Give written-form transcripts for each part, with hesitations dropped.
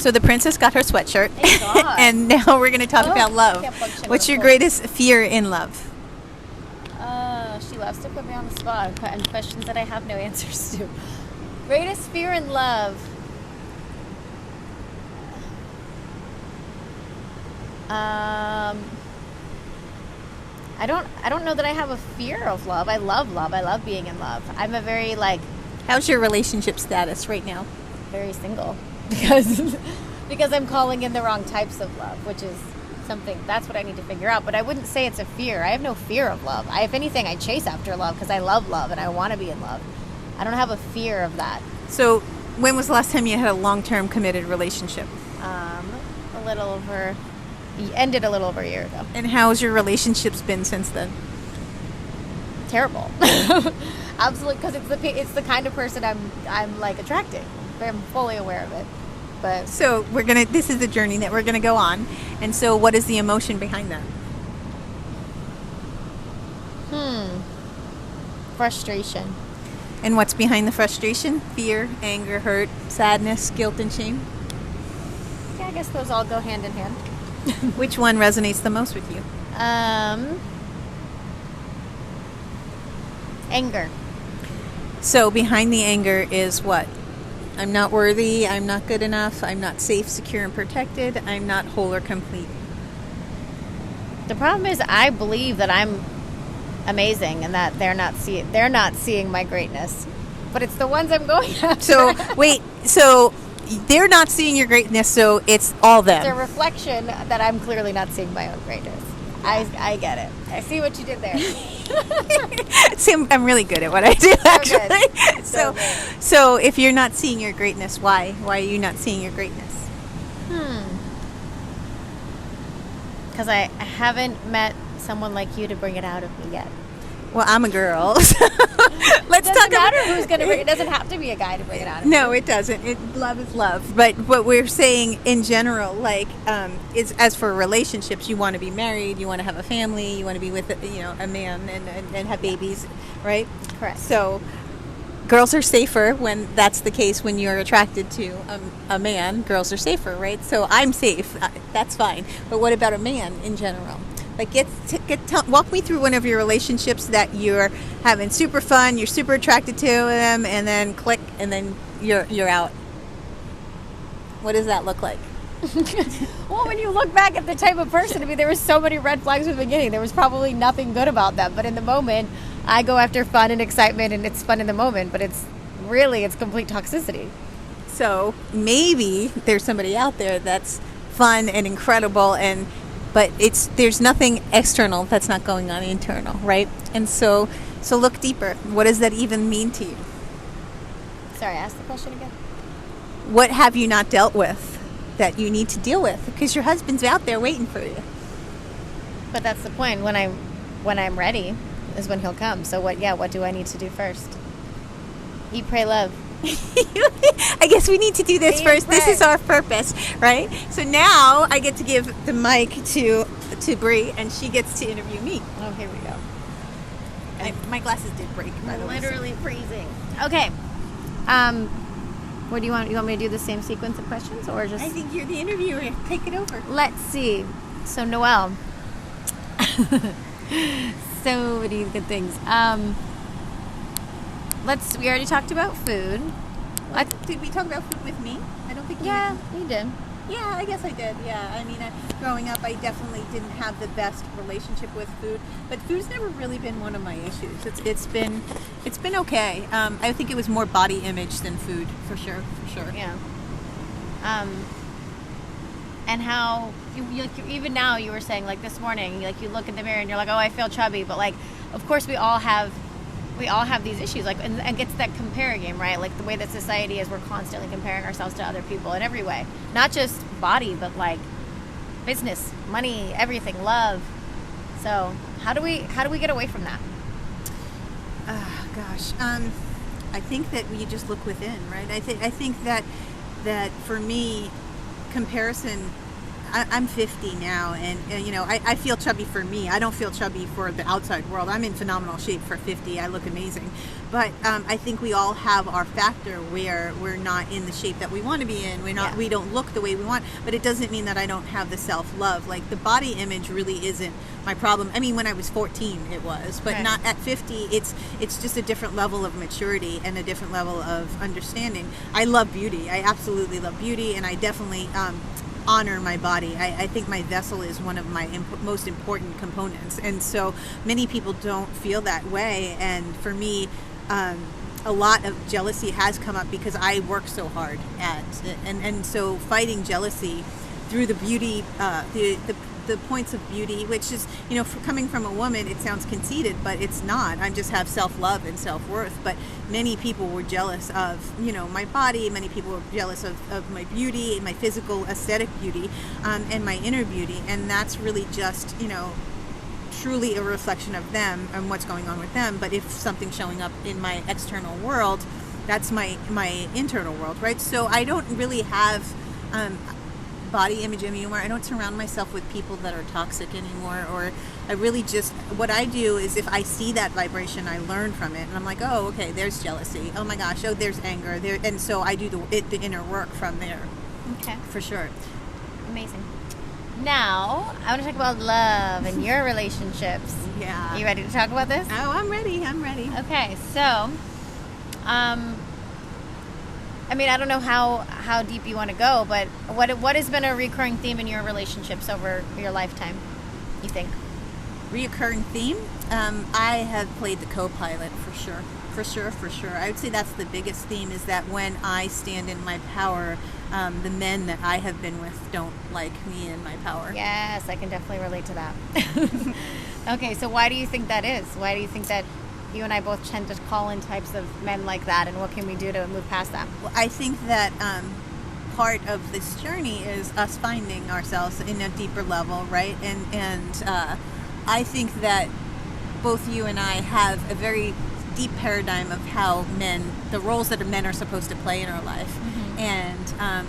So the princess got her sweatshirt. Thank God. And now we're going to talk about love. What's your greatest fear in love? She loves to put me on the spot and questions that I have no answers to. Greatest fear in love. I don't know that I have a fear of love. I love love. I love being in love. I'm a very How's your relationship status right now? very single because I'm calling in the wrong types of love, which is something that's what I need to figure out. But I wouldn't say it's a fear. I have no fear of love. If anything, I chase after love because I love love and I want to be in love. I don't have a fear of that. So when was the last time you had a long-term committed relationship? Ended a little over a year ago. And how's your relationships been since then? Terrible. Absolutely, because it's the kind of person I'm like attracting. I'm fully aware of it. But so this is the journey that we're gonna go on. And so what is the emotion behind that? Frustration. And what's behind the frustration? Fear, anger, hurt, sadness, guilt, and shame? Yeah, I guess those all go hand in hand. Which one resonates the most with you? Anger. So behind the anger is what? I'm not worthy, I'm not good enough, I'm not safe, secure, and protected, I'm not whole or complete. The problem is I believe that I'm amazing and that they're not seeing my greatness. But it's the ones I'm going after. So they're not seeing your greatness, so it's all them. It's a reflection that I'm clearly not seeing my own greatness. I get it. I see what you did there. See, I'm really good at what I do, actually. So So if you're not seeing your greatness, why? Why are you not seeing your greatness? Because I haven't met someone like you to bring it out of me yet. Well, I'm a girl. Let's talk about... It doesn't matter who's going to bring it. It doesn't have to be a guy to bring it out of me. No, it doesn't. Love is love. But what we're saying in general, is as for relationships, you want to be married, you want to have a family, you want to be with, a man and have babies, right? Correct. So girls are safer when that's the case. When you're attracted to a man, girls are safer, right? So I'm safe. That's fine. But what about a man in general? Walk me through one of your relationships that you're having super fun, you're super attracted to them, and then click, and then you're out. What does that look like? Well, when you look back at the type of person, there were so many red flags from the beginning. There was probably nothing good about them. But in the moment, I go after fun and excitement, and it's fun in the moment. But it's complete toxicity. So maybe there's somebody out there that's fun and incredible, but there's nothing external that's not going on internal, right? And so look deeper. What does that even mean to you? Sorry, ask the question again. What have you not dealt with that you need to deal with? Because your husband's out there waiting for you. But that's the point. When I'm ready is when he'll come. So what do I need to do first? Eat, pray, love. I guess we need to do this first. This is our purpose, right? So now I get to give the mic to Bri, and she gets to interview me. Oh, here we go. My glasses did break, by the way. Literally freezing. Okay. What do you want? You want me to do the same sequence of questions, or just? I think you're the interviewer. Take it over. Let's see. So Noelle. So many good things. We already talked about food. Did we talk about food with me? I don't think we Yeah, you did. Yeah, I guess I did. Yeah, I mean, growing up, I definitely didn't have the best relationship with food, but food's never really been one of my issues. It's been okay. I think it was more body image than food, for sure. Yeah. And how you even now you were saying this morning, you look in the mirror and you're like, oh, I feel chubby, but of course we all have these issues, and it's that compare game, right? The way that society is, we're constantly comparing ourselves to other people in every way, not just body, but business, money, everything, love. So how do we get away from that? Gosh, I think that you just look within, right? I think that for me, comparison I'm 50 now, and I feel chubby for me. I don't feel chubby for the outside world. I'm in phenomenal shape for 50. I look amazing. But I think we all have our factor where we're not in the shape that we want to be in. We don't look the way we want, but it doesn't mean that I don't have the self-love. Like, the body image really isn't my problem. I mean, when I was 14 it was, but Right. not at 50. It's just a different level of maturity and a different level of understanding. I love beauty. I absolutely love beauty, and I definitely honor my body. I think my vessel is one of my most important components, and so many people don't feel that way. And for me, a lot of jealousy has come up because I work so hard at it, and so fighting jealousy through the beauty, the points of beauty, which is, coming from a woman, it sounds conceited, but it's not. I just have self-love and self-worth. But many people were jealous of, my body. Many people were jealous of my beauty and my physical aesthetic beauty, and my inner beauty. And that's really just, truly a reflection of them and what's going on with them. But if something's showing up in my external world, that's my internal world, right? So I don't really have body image anymore. I don't surround myself with people that are toxic anymore, or I really just, what I do is, if I see that vibration, I learn from it, and I'm like, oh, okay, there's jealousy, oh my gosh, oh, there's anger there, and so I do the inner work from there. Okay. For sure. Amazing. Now, I want to talk about love and your relationships. Yeah. You ready to talk about this? Oh, I'm ready. Okay, so, I mean, I don't know how deep you want to go, but what has been a recurring theme in your relationships over your lifetime, you think? Reoccurring theme? I have played the co-pilot, for sure. I would say that's the biggest theme, is that when I stand in my power, the men that I have been with don't like me in my power. Yes, I can definitely relate to that. Okay, so why do you think that is? Why do you think that you and I both tend to call in types of men like that, and what can we do to move past that? Well, I think that part of this journey is us finding ourselves in a deeper level, right? And I think that both you and I have a very deep paradigm of how the roles that men are supposed to play in our life. Mm-hmm. And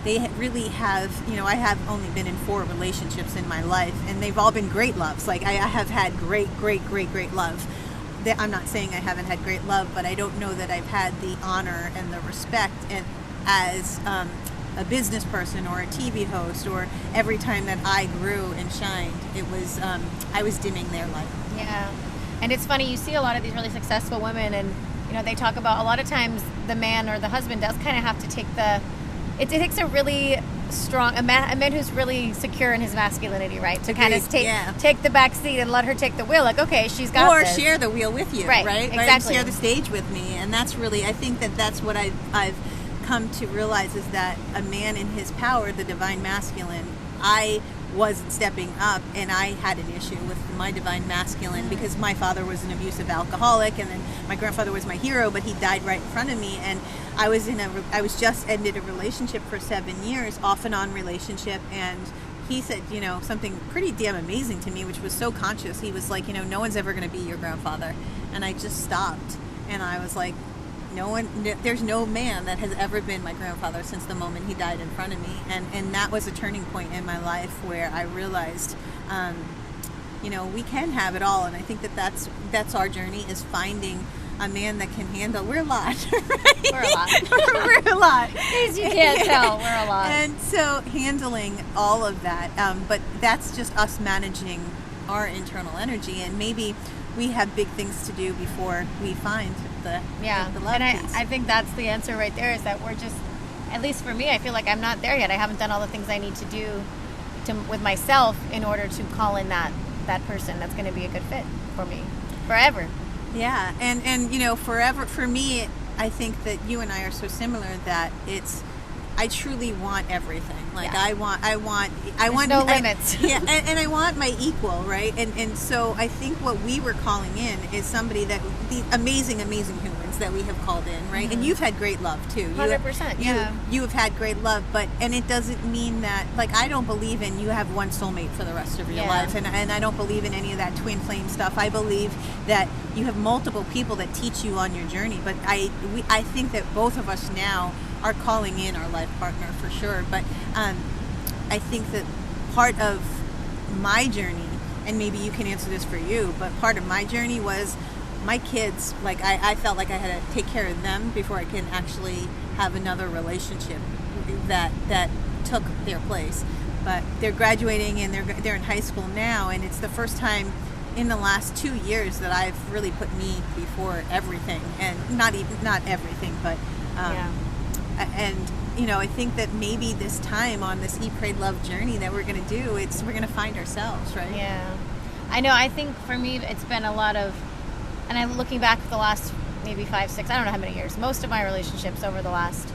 they really have, I have only been in 4 relationships in my life, and they've all been great loves. Like, I have had great love. I'm not saying I haven't had great love, but I don't know that I've had the honor and the respect as a business person or a TV host, or every time that I grew and shined, it was I was dimming their light. Yeah. And it's funny, you see a lot of these really successful women, and they talk about, a lot of times the man or the husband does kind of have to take it takes a really strong, a man who's really secure in his masculinity, right? To kind of take the back seat and let her take the wheel. Like, okay, she's got this. Or share the wheel with you, right? Right? Exactly. Share the stage with me. And that's really, I think that's what I've come to realize, is that a man in his power, the divine masculine, I wasn't stepping up, and I had an issue with my divine masculine because my father was an abusive alcoholic, and then my grandfather was my hero, but he died right in front of me, and I was just ended a relationship for 7 years, off and on relationship, and he said, something pretty damn amazing to me, which was so conscious. He was like, no one's ever going to be your grandfather, and I just stopped, and I was like, there's no man that has ever been my grandfather since the moment he died in front of me, and that was a turning point in my life where I realized, we can have it all, and I think that's our journey, is finding a man that can handle. We're a lot, right? We're a lot. In case you can't tell, we're a lot. And so handling all of that, but that's just us managing our internal energy, and maybe we have big things to do before we find the love and piece. I think that's the answer right there, is that we're just, at least for me, I feel like I'm not there yet. I haven't done all the things I need to do with myself in order to call in that person that's going to be a good fit for me forever. Yeah, and forever, for me, I think that you and I are so similar that I truly want everything. Like, I want no limits. Yeah, and I want my equal, right? And so I think what we were calling in is somebody that, the amazing humans that we have called in, right? Mm-hmm. And you've had great love too. 100%. You have had great love, and it doesn't mean that, like, I don't believe in you have one soulmate for the rest of your life, and I don't believe in any of that twin flame stuff. I believe that you have multiple people that teach you on your journey, but I think that both of us now are calling in our life partner, for sure. But I think that part of my journey, and maybe you can answer this for you, but part of my journey was my kids. Like I felt like I had to take care of them before I can actually have another relationship that took their place. But they're graduating and they're in high school now, and it's the first time in the last 2 years that I've really put me before everything, and not everything, but and I think that maybe this time on this Eat, Pray, Love journey that we're going to do, we're going to find ourselves, right? Yeah, I know. I think for me, it's been a lot of, and I'm looking back at the last maybe 5, 6, I don't know how many years. Most of my relationships over the last,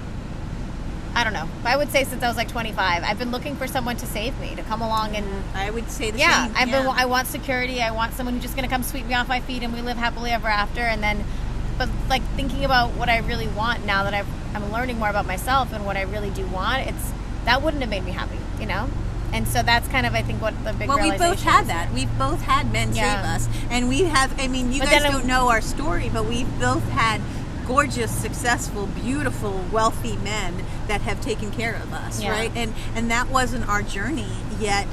I don't know, I would say since I was like 25, I've been looking for someone to save me, to come along and... I would say the same. I want security. I want someone who's just going to come sweep me off my feet and we live happily ever after. And then, but like thinking about what I really want now that I'm learning more about myself and what I really do want, that wouldn't have made me happy, And so that's kind of, I think, what the big realization we both had is. that. We've both had men save us. And we have, you guys don't know our story, but we've both had gorgeous, successful, beautiful, wealthy men that have taken care of us, right? And that wasn't our journey yet.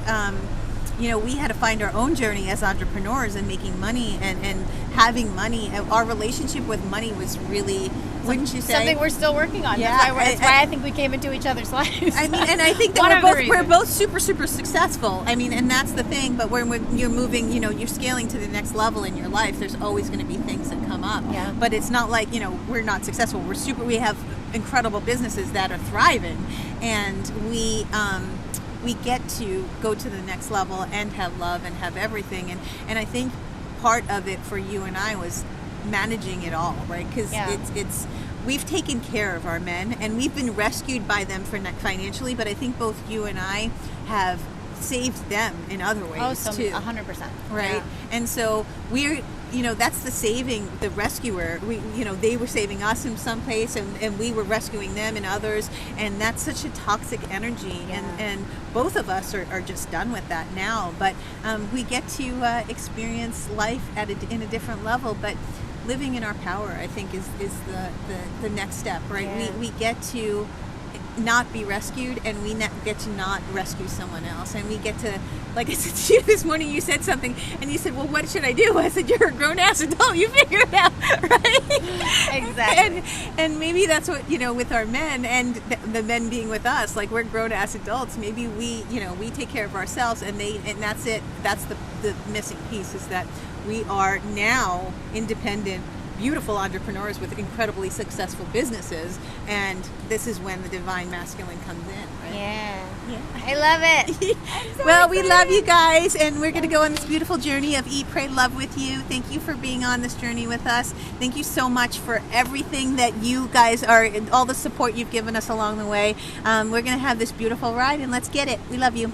We had to find our own journey as entrepreneurs and making money and having money. Our relationship with money was really, wouldn't you say? Something we're still working on. Yeah, that's why I think we came into each other's lives. And I think that we're both super, super successful. And that's the thing. But when you're moving, you're scaling to the next level in your life, there's always going to be things that come up. Yeah. But it's not like, we're not successful. We have incredible businesses that are thriving, and we get to go to the next level and have love and have everything. And I think part of it for you and I was managing it all, right? Because it's we've taken care of our men and we've been rescued by them financially, but I think both you and I have saved them in other ways too. 100%. Right? Yeah. And so we're, that's the saving, the rescuer. They were saving us in some place, and we were rescuing them in others, and that's such a toxic energy. And both of us are just done with that now. But we get to experience life in a different level. But living in our power, I think, is the next step, right? Yeah. We get to not be rescued, and we get to not rescue someone else, and we get to, like I said to you this morning, you said something and you said, well, what should I do? I said, you're a grown-ass adult, you figure it out, right? Exactly. And maybe that's what, with our men, and the men being with us, like, we're grown-ass adults, maybe we take care of ourselves, and that's it. That's the missing piece, is that we are now independent, beautiful entrepreneurs with incredibly successful businesses, and this is when the divine masculine comes in, right? Yeah. I love it. Well, we love you guys, and we're going to go on this beautiful journey of Eat, Pray, Love with you. Thank you for being on this journey with us. Thank you so much for everything that you guys are, all the support you've given us along the way. We're going to have this beautiful ride, and let's get it. We love you.